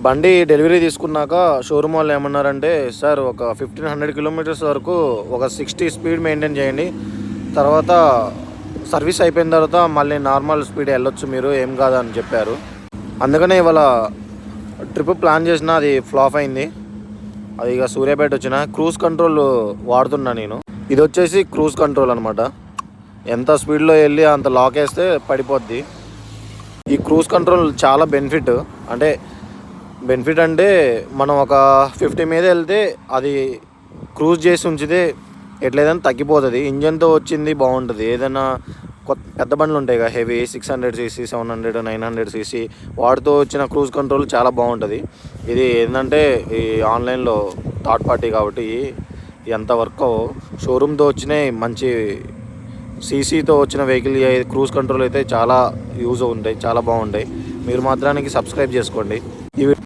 బండి డెలివరీ తీసుకున్నాక షోరూమ్ వాళ్ళు ఏమన్నారంటే, సార్ ఒక 1500 కిలోమీటర్స్ వరకు ఒక 60 స్పీడ్ మెయింటైన్ చేయండి, తర్వాత సర్వీస్ అయిపోయిన తర్వాత మళ్ళీ నార్మల్ స్పీడ్ వెళ్ళొచ్చు మీరు, ఏం కాదని చెప్పారు. అందుకనే ఇవాళ ట్రిప్ ప్లాన్ చేసిన, అది ఫ్లాప్ అయింది. అది ఇక సూర్యాపేట వచ్చిన క్రూజ్ కంట్రోల్ వాడుతున్నా నేను. ఇది వచ్చేసి క్రూజ్ కంట్రోల్ అనమాట. ఎంత స్పీడ్లో వెళ్ళి అంత లాక్ వేస్తే పడిపోద్ది. ఈ క్రూజ్ కంట్రోల్ చాలా బెనిఫిట్. అంటే మనం ఒక 50 మీద వెళ్తే అది క్రూజ్ చేసి ఉంచితే ఎట్లేదని తగ్గిపోతుంది. ఇంజన్తో వచ్చింది బాగుంటుంది. ఏదైనా పెద్ద బండ్లు ఉంటాయి కదా, హెవీ 600cc 700 900cc వాటితో వచ్చిన క్రూజ్ కంట్రోల్ చాలా బాగుంటుంది. ఇది ఏంటంటే ఈ ఆన్లైన్లో థర్డ్ పార్టీ కాబట్టి ఎంత వర్క్ షోరూమ్తో వచ్చిన మంచి సీసీతో వచ్చిన వెహికల్ క్రూజ్ కంట్రోల్ అయితే చాలా యూజ్ ఉంటాయి, చాలా బాగుంటాయి. మీరు మాత్రానికి సబ్స్క్రైబ్ చేసుకోండి.